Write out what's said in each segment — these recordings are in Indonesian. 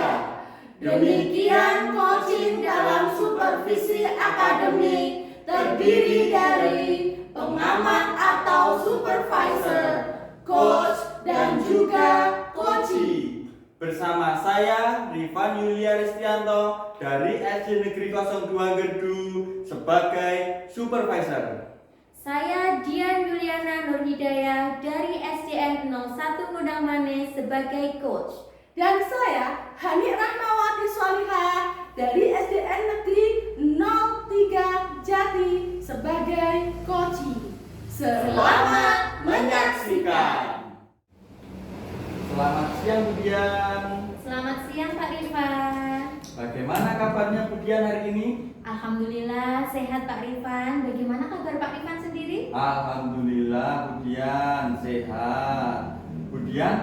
Menyaksikan. Demikian coaching dalam supervisi akademik terdiri dari pengamat atau supervisor, coach, dan juga coachee. Bersama saya Rifan Yulia Ristianto dari SD Negeri 02 Gerdu sebagai supervisor. Saya Dian Yuliana Nurhidayah dari SDN 01 Gudang Mane sebagai coach. Dan saya Hani Rahmawati Sholihah dari SDN Negeri 03 Jati sebagai coachee. Selamat menyaksikan. Selamat siang Budian. Selamat siang Pak Rifan. Bagaimana kabarnya Budian hari ini? Alhamdulillah sehat Pak Rifan. Bagaimana kabar Pak Rifan sendiri? Alhamdulillah Budian sehat. Budian,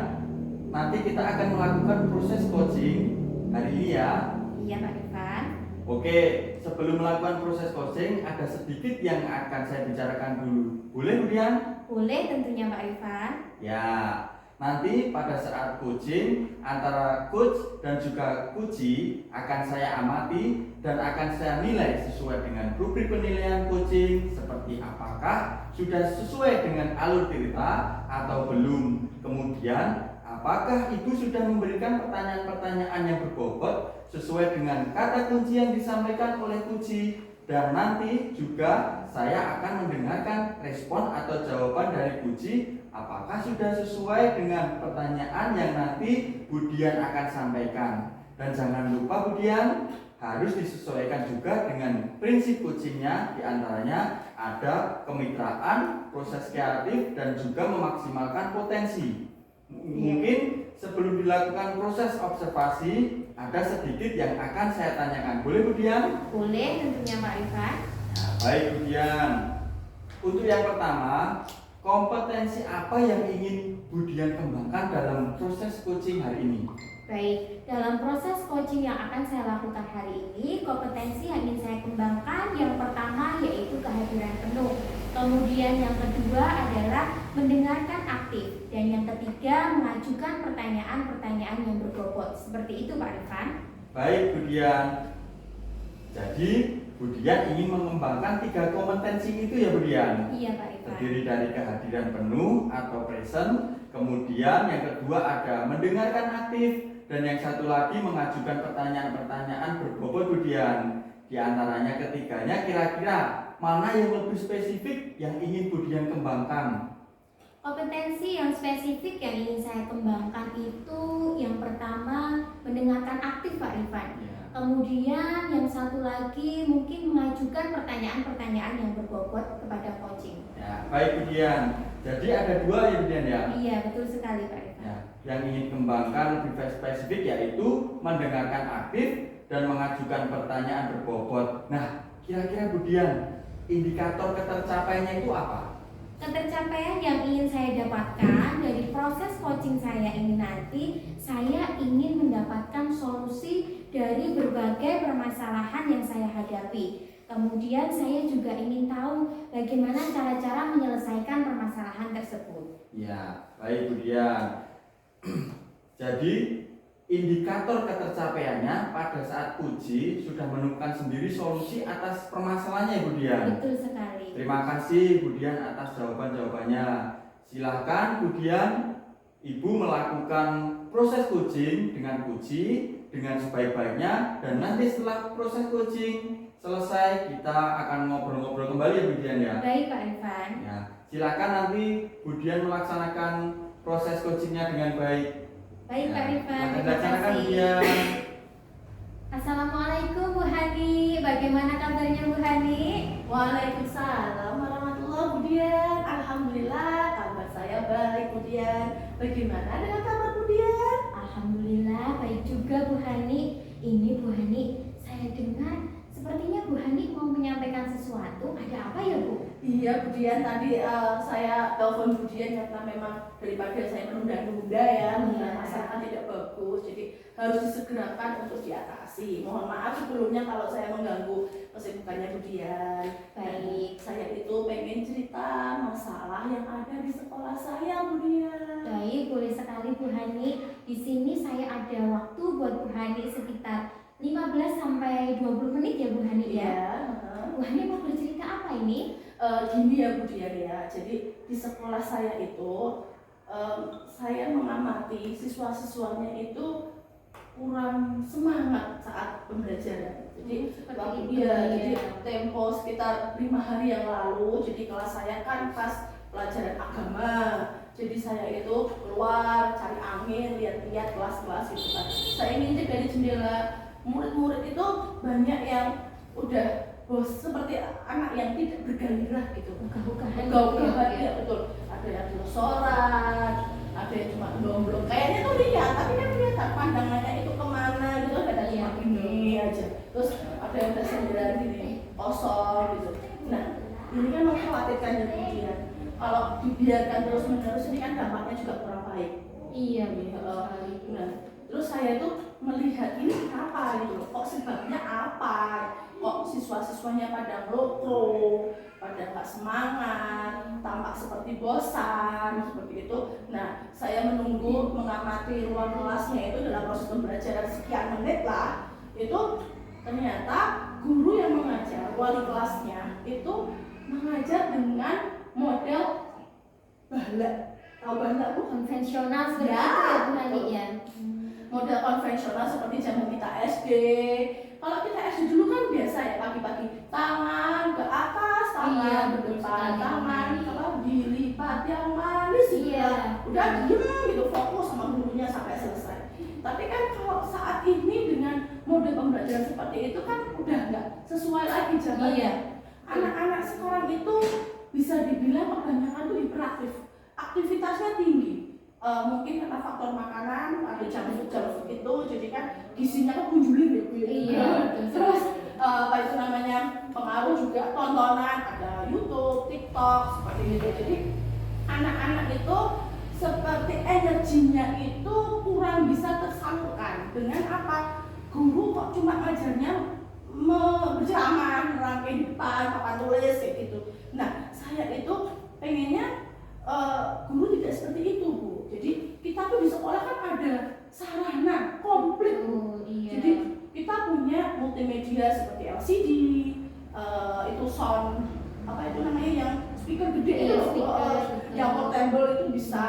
nanti kita akan melakukan proses coaching hari ini ya. Iya Pak Rifan. Oke, sebelum melakukan proses coaching ada sedikit yang akan saya bicarakan dulu. Boleh Budian? Boleh tentunya Pak Rifan. Ya, nanti pada saat coaching antara coach dan juga coachee akan saya amati dan akan saya nilai sesuai dengan rubrik penilaian coaching seperti apakah sudah sesuai dengan alur cerita atau belum. Kemudian apakah ibu sudah memberikan pertanyaan-pertanyaan yang berbobot sesuai dengan kata kunci yang disampaikan oleh coachee, dan nanti juga saya akan mendengarkan respon atau jawaban dari coachee apakah sudah sesuai dengan pertanyaan yang nanti Budian akan sampaikan. Dan jangan lupa Budian harus disesuaikan juga dengan prinsip coachingnya, diantaranya ada kemitraan, proses kreatif, dan juga memaksimalkan potensi. Mungkin sebelum dilakukan proses observasi ada sedikit yang akan saya tanyakan. Boleh Budian? Boleh tentunya Pak Rifan. Nah, baik Budian. Untuk yang pertama, kompetensi apa yang ingin Budian kembangkan dalam proses coaching hari ini? Baik, dalam proses coaching yang akan saya lakukan hari ini, kompetensi yang ingin saya kembangkan yang pertama yaitu kehadiran penuh. Kemudian yang kedua adalah mendengarkan aktif. Dan yang ketiga mengajukan pertanyaan-pertanyaan yang berbobot. Seperti itu Pak Rifan. Baik Budian. Jadi Budian ingin mengembangkan 3 kompetensi itu ya Budian? Iya Pak Rifan. Terdiri dari kehadiran penuh atau present. Kemudian yang kedua ada mendengarkan aktif. Dan yang satu lagi mengajukan pertanyaan-pertanyaan berbobot Budian. Di antaranya ketiganya kira-kira mana yang lebih spesifik yang ingin Budian kembangkan? Kompetensi yang spesifik yang ingin saya kembangkan itu yang pertama mendengarkan aktif Pak Rifan. Ya. Kemudian yang satu lagi mungkin mengajukan pertanyaan-pertanyaan yang berbobot kepada coaching. Ya, baik Budian. Jadi ada 2 ya Budian ya? Iya betul sekali Pak Rifan. Ya, yang ingin kembangkan lebih spesifik yaitu mendengarkan aktif dan mengajukan pertanyaan berbobot. Nah, kira-kira Budian, indikator ketercapaiannya itu apa? Ketercapaian yang ingin saya dapatkan dari proses coaching saya ini nanti, saya ingin mendapatkan solusi dari berbagai permasalahan yang saya hadapi. Kemudian saya juga ingin tahu bagaimana cara-cara menyelesaikan permasalahan tersebut. Ya, baik Budian. Jadi indikator ketercapaiannya pada saat uji sudah menemukan sendiri solusi atas permasalahannya Budian. Betul sekali. Terima kasih Budian atas jawaban-jawabannya. Silahkan Budian, Ibu melakukan proses coaching dengan coachee dengan sebaik-baiknya, dan nanti setelah proses coaching selesai kita akan ngobrol-ngobrol kembali ya Budian ya. Baik Pak Rifan. Ya, silakan nanti Budian melaksanakan proses coachingnya dengan baik. Baik Pak Rifan. Akan Terima dilaksanakan kasih. Budian. Assalamualaikum Bu Hani. Bagaimana kabarnya Bu Hani? Waalaikumsalam warahmatullahi Budian. Alhamdulillah kabar saya baik Budian. Bagaimana dengan kabar Budian? Alhamdulillah baik juga Bu Hani. Ini Bu Hani, saya dengar sepertinya Bu Hani mau menyampaikan sesuatu. Ada apa ya Bu? Iya Budian, tadi saya telepon Budian karena memang daripada saya menunda-nunda ya, menunda masalah tidak bagus, jadi harus disegerakan untuk diatasi. Mohon maaf sebelumnya kalau saya mengganggu kesibukannya Budian. Baik. Saya itu pengen cerita masalah yang ada di sekolah saya Budian. Baik, boleh sekali Bu Hani. Di sini saya ada waktu buat Bu Hani Hani sekitar 15 sampai 20 menit ya Bu Hani ya. Iya. Bu Hani mau bercerita apa ini? Gini ya Bu Dian ya, jadi di sekolah saya itu saya mengamati siswa-siswanya itu kurang semangat saat pembelajaran. Jadi Seperti itu, iya, ya. jadi tempo sekitar 5 hari yang lalu, jadi kelas saya kan pas pelajaran agama. Jadi saya itu keluar cari angin, lihat-lihat kelas-kelas gitu kan. Saya ngintip dari jendela, murid-murid itu banyak yang udah bos seperti anak yang tidak bergairah gitu. Ogah-ogahan ya betul. Ada yang soran, ada yang cuma belum kayaknya tuh lihat, tapi kan kelihatan pandangannya itu kemana gitu, ada cuma gini aja. Terus ada yang udah sendirian gini, kosong gitu. Nah, ini kan mengkhawatirkan ya kemudian. Kalau dibiarkan terus-menerus ini kan dampaknya juga kurang baik. Iya, Nah, terus saya tuh melihat ini kenapa gitu loh, kok sebabnya apa? Kok siswa-siswanya pada ngeloko, pada nggak semangat, tampak seperti bosan, seperti itu. Nah, saya mengamati ruang kelasnya itu dalam proses pembelajaran sekian menit lah, itu ternyata guru yang mengajar, wali kelasnya itu mengajar dengan model bahlak. Tahu bahlak Bu? Konvensional seperti Ya, itu ya Bu Hani betul. ya. Model konvensional seperti zaman kita SD. Kalau kita SD dulu kan biasa ya, pagi-pagi tangan ke atas, tangan Iya, ke betul depan, sekali. tangan kalau dilipat yang manis gitu. Iya. Udah diem gitu, fokus sama gurunya sampai selesai. Tapi kan kalau saat ini dengan model pembelajaran seperti itu kan udah nggak sesuai lagi zamannya. Iya. Anak-anak sekarang itu bisa dibilang kebanyakan tuh hiperaktif, aktivitasnya tinggi. Mungkin karena faktor makanan, ada junk food itu, jadi kan gizinya kan munculin ya Bu ya. Iya, betul. Terus apa itu namanya, pengaruh juga tontonan, ada YouTube, TikTok seperti itu. Jadi anak-anak itu seperti energinya itu kurang bisa tersalurkan dengan apa? Guru kok cuma ngajarnya berceramah, nerangin di depan, papan tulis kayak gitu. Nah, saya itu pengennya guru tidak seperti itu Bu. Jadi kita tuh di sekolah kan ada sarana komplit. Oh, iya. Jadi kita punya multimedia seperti LCD, itu sound apa itu namanya yang speaker gede Iya, itu loh, speaker, yang betul. portable itu bisa.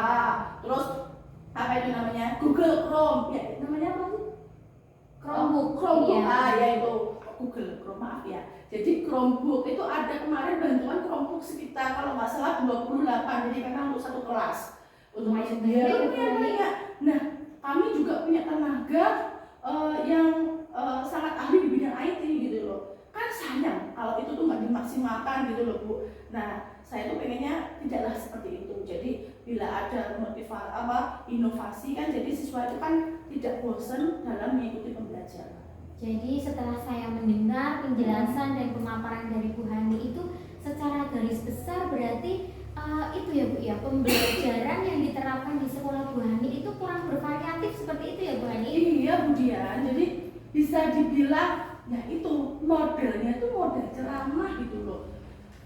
Terus apa itu namanya Google Chrome, ya namanya apa sih? Chromebook, Iya. ya itu Google Chrome, maaf ya. Jadi Chromebook itu ada kemarin bantuan Chromebook sekitar kalau nggak salah 28, jadi karena untuk satu kelas. Untuk Lumayan dia banyak ya, Bu. banyak. Nah, kami juga punya tenaga yang sangat ahli di bidang IT gitu loh. Kan sayang kalau itu tuh nggak dimaksimalkan gitu loh Bu. Nah, saya tuh pengennya tidaklah seperti itu. Jadi bila ada inovasi kan, jadi siswa itu kan tidak bosan dalam mengikuti pembelajaran. Jadi setelah saya mendengar penjelasan dan pemaparan dari Bu Hani itu secara garis besar berarti itu ya Bu ya, pembelajaran yang diterapkan di sekolah Bu Hani itu kurang bervariatif seperti itu ya Bu Hani? Iya Bu Dian, jadi bisa dibilang ya itu modelnya itu model ceramah gitu loh.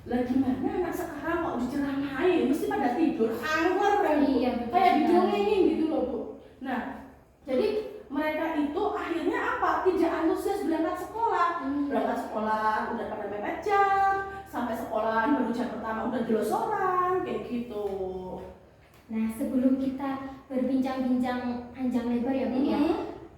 Lah gimana anak sekarang kok diceramahin, mesti pada tidur angker kan Bu? Iya, betul Kayak sekali. didongengin gitu loh Bu. Nah, jadi mereka itu akhirnya apa? Tidak antusias berangkat sekolah. Berangkat sekolah udah pada mepet jam, sampai sekolah baru jam pertama udah gelosoran kayak gitu. Nah, sebelum kita berbincang-bincang panjang lebar ya Bu ya,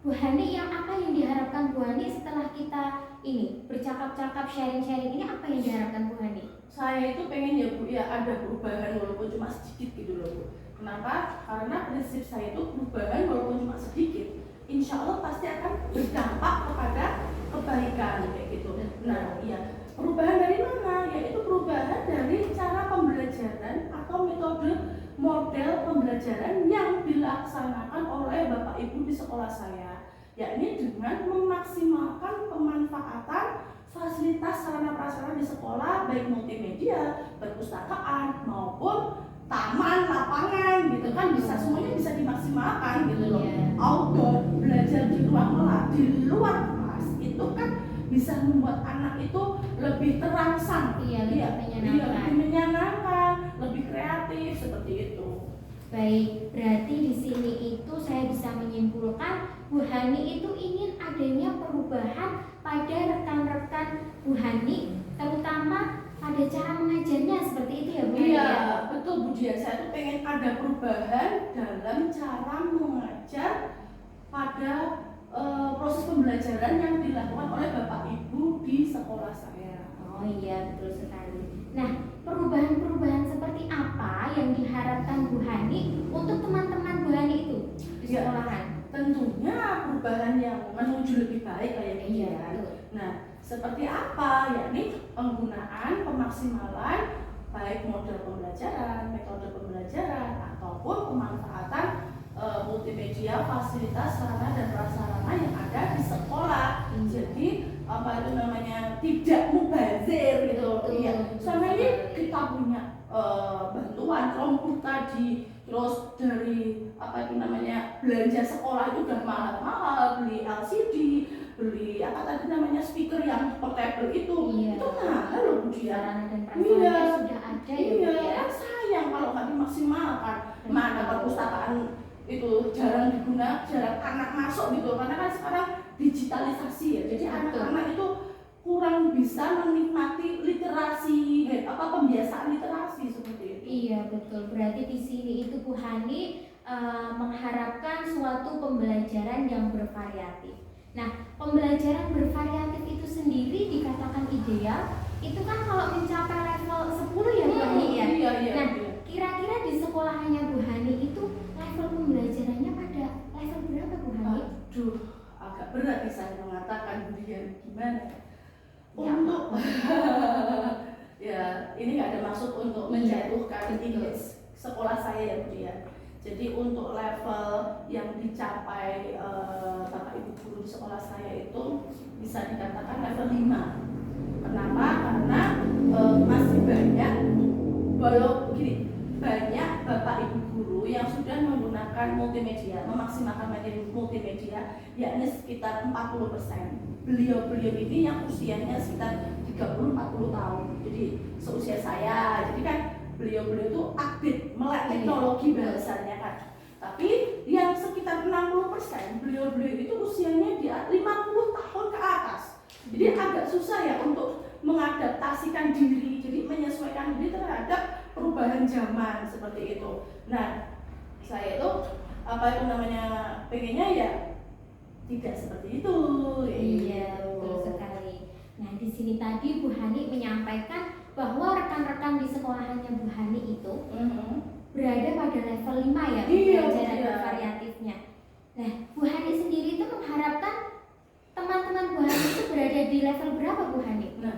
Bu Hani, apa yang diharapkan Bu Hani setelah kita ini bercakap-cakap, sharing-sharing ini, apa yang diharapkan Bu Hani? Saya itu pengen ya Bu ya ada perubahan walaupun cuma sedikit gitu loh Bu. Kenapa? Karena prinsip saya itu perubahan walaupun cuma sedikit, insya Allah pasti akan berdampak kepada kebaikan kayak gitu. Nah, iya. Perubahan dari mana? Yaitu perubahan dari cara pembelajaran atau metode model pembelajaran yang dilaksanakan oleh Bapak Ibu di sekolah saya, yakni dengan memaksimalkan pemanfaatan fasilitas sarana prasarana di sekolah, baik multimedia, perpustakaan maupun taman, lapangan gitu kan, bisa semuanya bisa dimaksimalkan gitu loh. Iya. Outdoor, belajar di ruang kelas, di luar kelas itu kan bisa membuat anak itu lebih terangsang, Iya, lebih lebih menyenangkan, lebih kreatif seperti itu. Baik, berarti di sini itu saya bisa menyimpulkan Bu Hani itu ingin adanya perubahan pada rekan-rekan Bu Hani, terutama pada cara mengajarnya, seperti itu ya Bu Hani? Iya, Ya? betul Bu Dian. Saya tuh pengen ada perubahan dalam cara mengajar pada proses pembelajaran yang dilakukan oleh Bapak Ibu di sekolah saya. Oh iya, betul sekali. Nah, perubahan-perubahan seperti apa yang diharapkan Bu Hani untuk teman-teman Bu Hani itu di Iya. sekolahan? Tentunya perubahan yang menuju lebih baik kayak Bu Iya, Dian. betul. Nah, seperti apa? Yakni penggunaan, pemaksimalan baik model pembelajaran, metode pembelajaran, ataupun pemanfaatan multimedia, fasilitas, sarana dan prasarana yang ada di sekolah. Jadi apa itu namanya, tidak mubazir gitu. Betul. Iya. Selama ini kita punya bantuan kelompok tadi, terus dari apa itu namanya, belanja sekolah itu udah mahal-mahal, beli LCD, beli apa tadi namanya, speaker yang portable itu, Iya. itu mahal loh Bu Dian. Sarana dan Iya. prasarana sudah ada ya Bu Iya, ya. kan sayang kalau nggak dimaksimalkan. Betul. Mana perpustakaan itu jarang digunakan, jarang anak masuk gitu, karena kan sekarang digitalisasi ya. Jadi Betul. anak-anak itu kurang bisa menikmati literasi, pembiasaan literasi seperti itu. Iya betul. Berarti di sini itu Bu Hani mengharapkan suatu pembelajaran yang bervariatif. Nah, pembelajaran bervariatif itu sendiri dikatakan ideal. Itu kan kalau mencapai level 10 ya Bu Hani ya. Iya, iya. Nah, iya. kira-kira di sekolahannya Bu Hani itu level pembelajarannya pada level berapa Bu Hani? Aduh, agak berat nih saya mengatakan Bu Dian, gimana ya? Ya, Untuk ya ini nggak ada maksud untuk menjatuhkan image sekolah saya ya Bu Dian. Jadi untuk level yang dicapai Bapak Ibu guru di sekolah saya itu bisa dikatakan level 5. Kenapa? Karena masih banyak, walau begini, banyak Bapak Ibu guru yang sudah menggunakan multimedia, memaksimalkan multimedia, yakni sekitar 40%. Beliau-beliau ini yang usianya sekitar 30-40 tahun, jadi seusia saya. Jadi kan beliau-beliau itu update, melek teknologi bahasanya kan. Tapi yang sekitar 60%, beliau-beliau itu usianya di 50 tahun ke atas. Jadi agak susah ya untuk mengadaptasikan diri, jadi menyesuaikan diri terhadap perubahan zaman seperti itu. Nah, saya itu pengennya ya tidak seperti itu. Iya, betul sekali. Nah, di sini tadi Bu Hani menyampaikan bahwa rekan-rekan di sekolahannya Bu Hani itu berada pada level 5 ya, pembelajaran bervariatifnya. Nah, Bu Hani sendiri itu mengharapkan teman-teman Bu Hani itu berada di level berapa Bu Hani? Nah,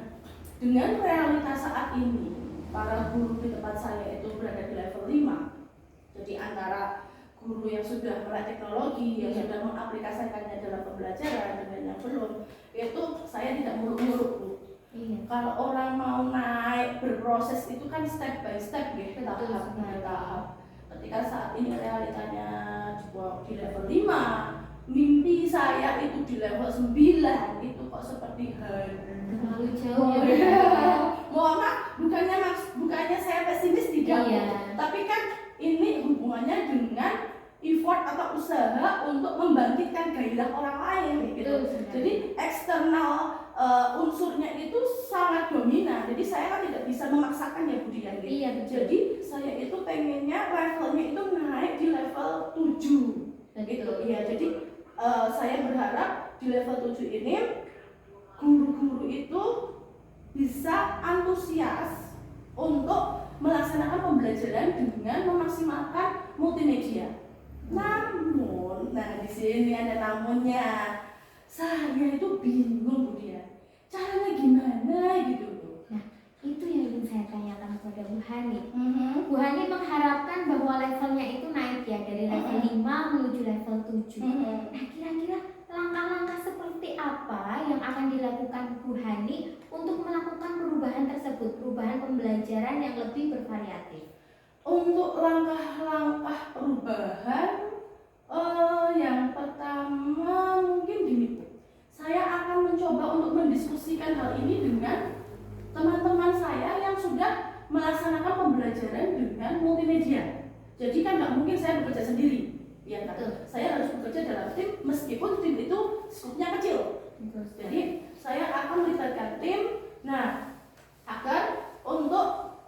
dengan realitas saat ini, para guru di tempat saya itu berada di level 5. Jadi antara guru yang sudah melek teknologi, yang sudah mengaplikasikannya dalam pembelajaran dengan yang belum, itu saya tidak muluk-muluk Bu. Iya. Kalau orang mau naik berproses itu kan step by step ya, tahap demi tahap. Ketika saat ini realitanya di level 5, mimpi saya itu di level 9, itu kok seperti Terlalu jauh oh, ya. mohon maaf, bukannya saya pesimis tidak, Iya. tapi kan ini hubungannya dengan effort atau usaha untuk membangkitkan gairah orang lain gitu. Betul, Jadi eksternal unsurnya itu sangat dominan. Jadi saya kan tidak bisa memaksakan ya Bu Dian gitu. Iya, betul. Jadi saya itu pengennya levelnya itu naik di level 7 gitu. Iya, jadi saya berharap di level 7 ini guru-guru itu bisa antusias untuk melaksanakan pembelajaran dengan memaksimalkan multimedia. Namun, nah di sini ada namunnya. Saya itu bingung Bu Dian, caranya gimana gitu loh. Nah, itu yang ingin saya tanyakan kepada Bu Hani. Bu Hani mengharapkan bahwa levelnya itu naik ya dari level 5 menuju level 7. Nah, kira-kira langkah-langkah seperti apa yang akan dilakukan Bu Hani untuk melakukan perubahan tersebut, perubahan pembelajaran yang lebih bervariatif? Untuk langkah-langkah perubahan, yang pertama mungkin gini Bu, saya akan mencoba untuk mendiskusikan hal ini dengan teman-teman saya yang sudah melaksanakan pembelajaran dengan multimedia. Jadi kan nggak mungkin saya bekerja sendiri. Ya kan? Betul. Saya harus bekerja dalam tim meskipun tim itu skupnya kecil. Jadi saya akan melibatkan tim, nah agar untuk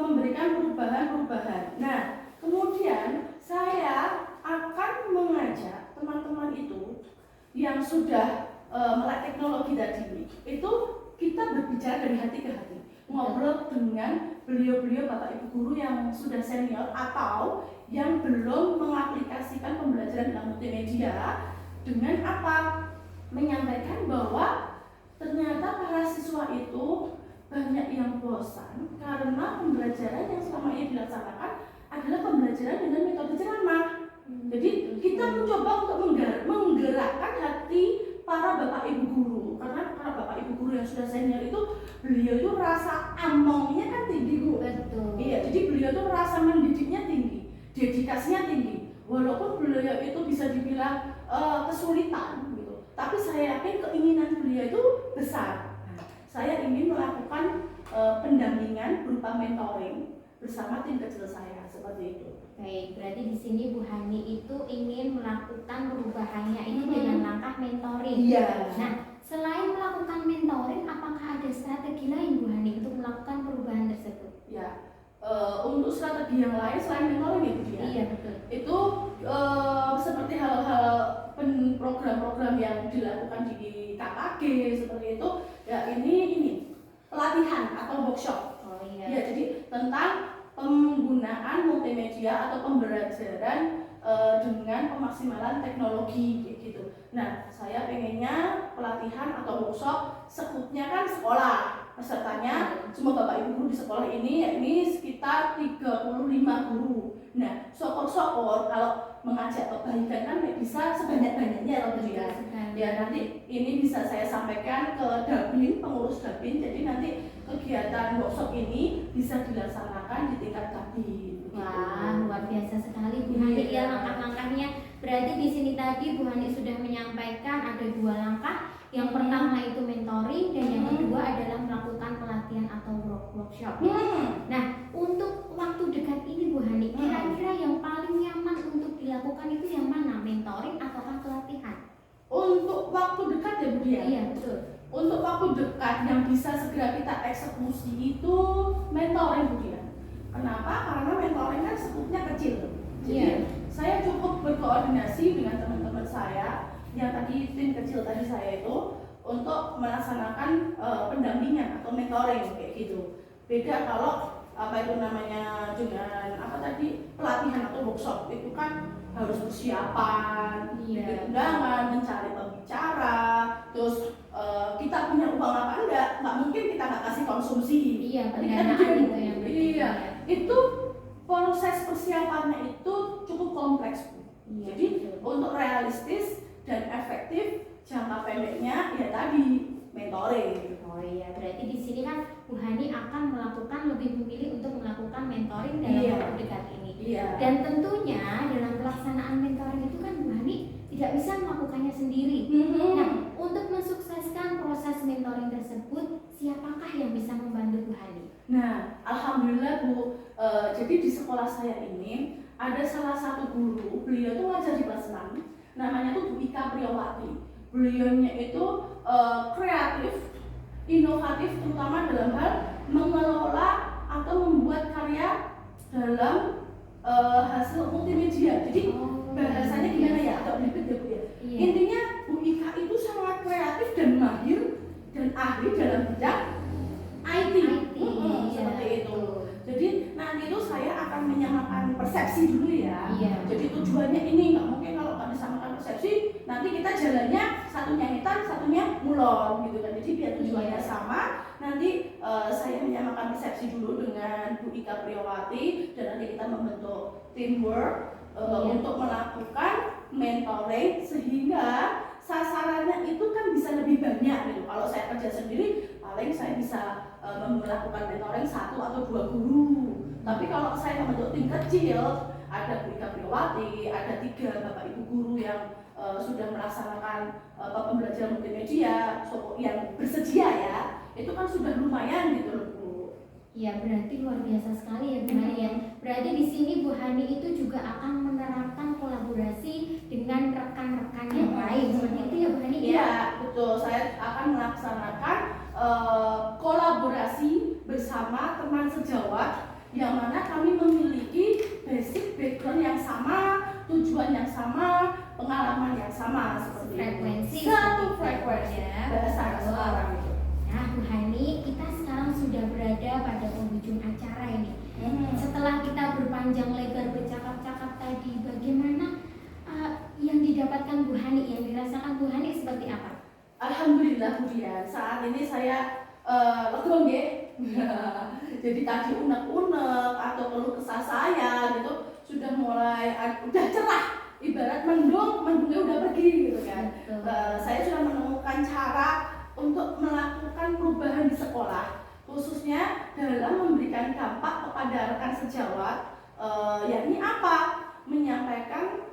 memberikan perubahan-perubahan. Nah kemudian saya akan mengajak teman-teman itu yang sudah melek teknologi tadi, itu kita berbicara dari hati ke hati, ngobrol dengan beliau-beliau Bapak Ibu guru yang sudah senior atau yang belum mengaplikasikan pembelajaran dalam multimedia dengan apa? Menyampaikan bahwa ternyata para siswa itu banyak yang bosan karena pembelajaran yang selama ini dilaksanakan adalah pembelajaran dengan metode ceramah. Jadi kita mencoba untuk menggerakkan hati para Bapak Ibu guru, karena para Bapak Ibu guru yang sudah senior itu beliau itu rasa amongnya kan tinggi Bu. Betul. Iya, jadi beliau itu rasa mendidiknya tinggi, dedikasinya tinggi. Walaupun beliau itu bisa dibilang kesulitan gitu, tapi saya yakin keinginan beliau itu besar. Nah, saya ingin melakukan pendampingan berupa mentoring bersama tim kecil saya seperti itu. Baik, berarti di sini Bu Hani itu ingin melakukan perubahannya itu dengan langkah mentoring. Iya. Nah, selain melakukan mentoring, apakah ada strategi lain Bu Hani untuk melakukan perubahan tersebut? Ya, untuk strategi yang lain selain mentoring ya Bu Dia. Iya betul. Itu seperti hal-hal program-program yang dilakukan di KKG seperti itu. Ya ini pelatihan atau workshop. Oh iya. Ya, jadi tentang penggunaan multimedia atau pembelajaran dengan pemaksimalan teknologi kayak gitu. Nah, saya pengennya pelatihan atau workshop sekutnya kan sekolah. Pesertanya semua Bapak Ibu guru di sekolah ini, yakni sekitar 35 guru. Nah, syukur-syukur kalau mengajak kebaikan kan bisa sebanyak-banyaknya loh Bu ya. Ya nanti ini bisa saya sampaikan ke Dabin, pengurus Dabin. Jadi nanti kegiatan workshop ini bisa dilaksanakan di tingkat Dabin. Wah, luar biasa sekali Bu Hani ya langkah-langkahnya. Berarti di sini tadi Bu Hani sudah menyampaikan ada 2 langkah. Yang pertama itu mentoring dan yang kedua adalah melakukan pelatihan atau workshop. Nah, untuk waktu dekat ini Bu Hani, kira-kira yang paling nyaman untuk dilakukan itu yang mana? Mentoring ataukah pelatihan? Untuk waktu dekat ya Bu Dia? Iya, betul. Untuk waktu dekat yang bisa segera kita eksekusi itu mentoring Bu Dia. Kenapa? Karena mentoring kan skupnya kecil. Jadi saya cukup berkoordinasi dengan teman-teman saya yang tadi tim kecil tadi saya itu untuk melaksanakan pendampingan atau mentoring kayak gitu. Beda kalau apa itu namanya dengan apa tadi pelatihan atau workshop itu kan harus persiapan, bikin undangan, mencari pembicara, terus kita punya uang apa nggak mungkin kita nggak kasih konsumsi. Iya, pendanaan gitu yang iya, itu proses persiapannya itu cukup kompleks Bu. Iya, Jadi betul. untuk realistis dan efektif jangka pendeknya ya tadi mentoring. Oh iya, berarti di sini kan Bu Hani akan melakukan lebih memilih untuk melakukan mentoring dalam waktu dekat ini. Iya. Dan tentunya dalam pelaksanaan mentoring itu kan Bu Hani tidak bisa melakukannya sendiri. Nah, untuk mensukseskan proses mentoring tersebut, siapakah yang bisa membantu Bu Hani? Nah, alhamdulillah Bu, jadi di sekolah saya ini ada salah satu guru, beliau tuh ngajar di kelas 6, namanya tuh Bu Ika Priyawati. Beliaunya itu kreatif, inovatif, terutama dalam hal mengelola atau membuat karya dalam hasil multimedia. Jadi bahasanya gimana ya? Agak belibet ya Bu ya. Iya. Intinya Bu Ika itu sangat kreatif dan mahir dan ahli dalam bidang IT. Seperti itu. Jadi nanti itu saya akan menyamakan persepsi dulu ya. Iya. Jadi tujuannya ini nggak mungkin kalau nggak disamakan persepsi, nanti kita jalannya satunya hitam, satunya mulon gitu kan. Jadi biar tujuannya sama. Nanti saya menyamakan persepsi dulu dengan Bu Ika Priyawati dan nanti kita membentuk teamwork untuk melakukan mentoring sehingga sasarannya itu kan bisa lebih banyak gitu. Kalau saya kerja sendiri paling saya bisa melakukan mentoring 1 atau 2 guru. Tapi kalau saya membentuk tim kecil, ada Bu Ika Priyawati, ada 3 Bapak Ibu guru yang sudah melaksanakan pembelajaran multimedia yang bersedia ya, itu kan sudah lumayan gitu loh Bu. Ya, berarti luar biasa sekali ya Bu Hani ya. Berarti di sini Bu Hani itu juga akan menerapkan kolaborasi dengan rekan-rekan yang lain. Seperti itu ya Bu Hani ya? Iya, betul. Saya akan melaksanakan kolaborasi bersama teman sejawat yang mana kami memiliki basic background yang sama, tujuan yang sama, pengalaman yang sama seperti Frekuensi itu. Satu frekuensi ya. bahasa sekarang itu. Nah Bu Hani, kita sekarang sudah berada pada penghujung acara ini. Setelah kita berpanjang lebar bercakap-cakap tadi, bagaimana yang didapatkan Bu Hani, yang dirasakan Bu Hani seperti apa? Alhamdulillah Bu Dian, saat ini saya lega nggih. Jadi tadi unek-unek atau keluh kesah saya gitu sudah mulai udah cerah, ibarat mendungnya udah pergi gitu kan. Saya sudah menemukan cara untuk melakukan perubahan di sekolah, khususnya dalam memberikan dampak kepada rekan sejawat, yakni apa? Menyampaikan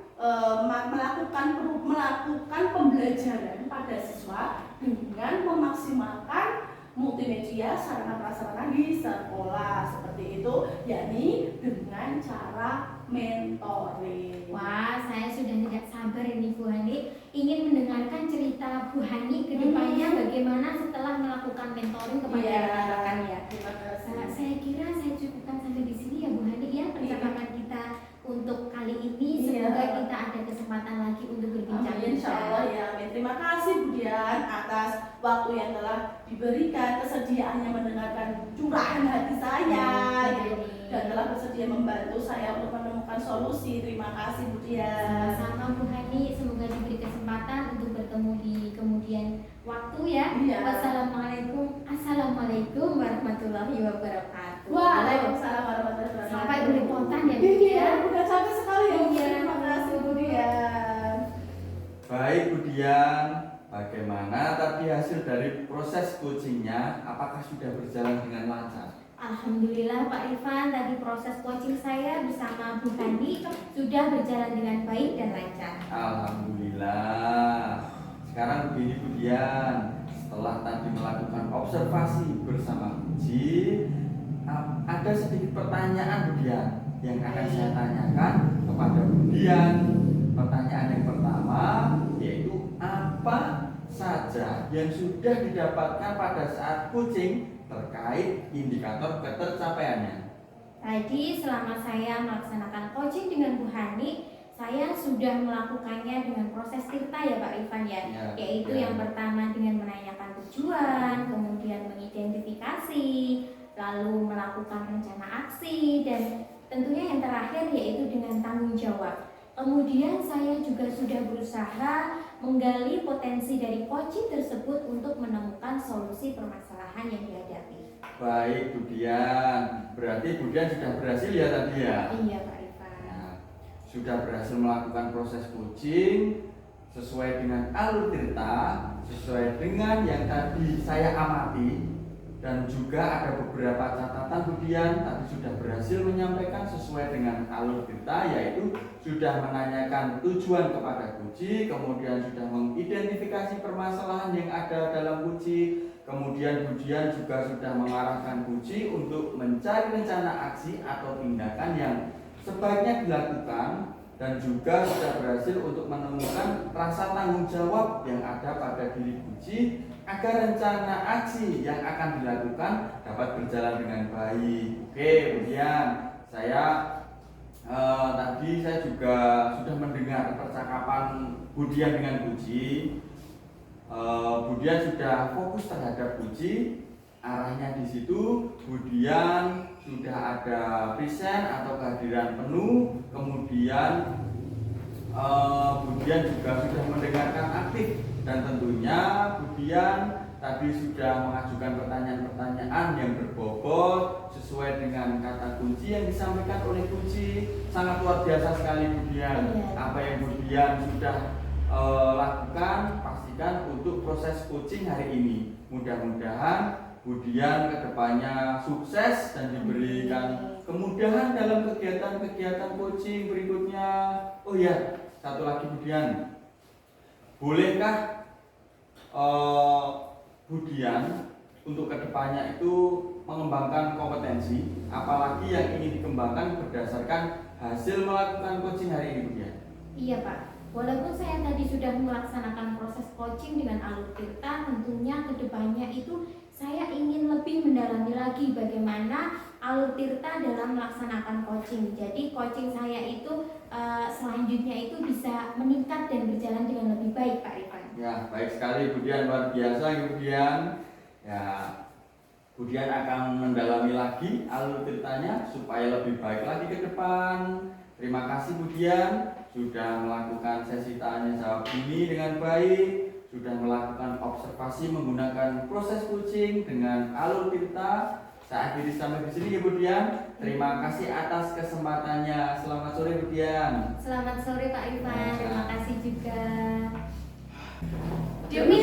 melakukan pembelajaran pada siswa dengan memaksimalkan multimedia sarana prasarana di sekolah seperti itu, yakni dengan cara mentoring. Wah, saya sudah tidak sabar ini Bu Hani ingin mendengarkan cerita Bu Hani ke depannya bagaimana setelah melakukan mentoring kepada rekan-rekan ya. Saya kira saya cukupkan sampai di sini ya Bu Hani ya percakapan kita untuk kali ini. Semoga kita ada kesempatan lagi untuk berbincang. Insya Allah ya. Terima kasih Bu Dian atas waktu yang telah diberikan, kesediaannya mendengarkan curahan hati saya gitu, dan telah bersedia membantu saya untuk menemukan solusi. Terima kasih Bu Dian. Sama Bu Hani, semoga diberi kesempatan untuk bertemu di kemudian waktu ya. Assalamualaikum warahmatullahi wabarakatuh. Waalaikumsalam warahmatullahi wabarakatuh. Sampai belepotan ya Bu ya. Iya, udah capek sekali ya. Iya. Terima kasih Bu Dian. Baik Bu Dian, bagaimana tadi hasil dari proses coachingnya? Apakah sudah berjalan dengan lancar? Alhamdulillah Pak Irfan, tadi proses coaching saya bersama Bu Hani sudah berjalan dengan baik dan lancar. Alhamdulillah. Sekarang begini Bu Dian, setelah tadi melakukan observasi bersama Puji, ada sedikit pertanyaan Bu Dian yang akan saya tanyakan kepada Bu Dian. Pertanyaan yang pertama yaitu apa saja yang sudah didapatkan pada saat coaching terkait indikator ketercapaiannya. Tadi selama saya melaksanakan coaching dengan Bu Hani, saya sudah melakukannya dengan proses tirta ya Pak Irfan ya, yaitu yang pertama dengan menanyakan tujuan, kemudian mengidentifikasi, lalu melakukan rencana aksi, dan tentunya yang terakhir yaitu dengan tanggung jawab. Kemudian saya juga sudah berusaha menggali potensi dari coaching tersebut untuk menemukan solusi permasalahan yang dihadapi. Baik Bu Dian, berarti Bu Dian sudah berhasil ya tadi ya? Iya Pak Irfan. Nah, sudah berhasil melakukan proses coaching sesuai dengan alur tirta, sesuai dengan yang tadi saya amati, dan juga ada beberapa catatan Bu Dian tadi sudah berhasil menyampaikan sesuai dengan alur tirta, yaitu sudah menanyakan tujuan kepada Puji, kemudian sudah mengidentifikasi permasalahan yang ada dalam Puji, kemudian Bu Dian juga sudah mengarahkan Puji untuk mencari rencana aksi atau tindakan yang sebaiknya dilakukan, dan juga sudah berhasil untuk menemukan rasa tanggung jawab yang ada pada diri Puji agar rencana aksi yang akan dilakukan dapat berjalan dengan baik. Oke, kemudian tadi saya juga sudah mendengar percakapan Budian dengan Puji. Budian sudah fokus terhadap Puji, arahnya di situ. Budian sudah ada present atau kehadiran penuh, kemudian Budian juga sudah mendengarkan aktif, dan tentunya Budian tadi sudah mengajukan pertanyaan-pertanyaan yang berbobot sesuai dengan kata kunci yang disampaikan oleh Puji. Sangat luar biasa sekali Budian. Apa yang Budian sudah lakukan, pastikan untuk proses coaching hari ini. Mudah-mudahan Budian kedepannya sukses dan diberikan kemudahan dalam kegiatan-kegiatan coaching berikutnya. Oh ya, satu lagi Budian, bolehkah Budian untuk kedepannya itu mengembangkan kompetensi, apalagi yang ingin dikembangkan berdasarkan hasil melakukan coaching hari ini, Bu Dian. Iya Pak, walaupun saya tadi sudah melaksanakan proses coaching dengan Alur Tirta, tentunya kedepannya itu saya ingin lebih mendalami lagi bagaimana Alur Tirta dalam melaksanakan coaching. Jadi coaching saya itu selanjutnya itu bisa meningkat dan berjalan dengan lebih baik Pak Rifan. Ya, baik sekali Bu Dian, luar biasa Bu Dian. Ya, Bu Dian akan mendalami lagi Alur Tirtanya supaya lebih baik lagi ke depan. Terima kasih Bu Dian sudah melakukan sesi tanya jawab ini dengan baik, sudah melakukan observasi menggunakan proses coaching dengan Alur Tirta. Saya akhiri sampai di sini ya Bu Dian. Terima kasih atas kesempatannya. Selamat sore Bu Dian. Selamat sore Pak Rifan, terima kasih juga. Diam nih.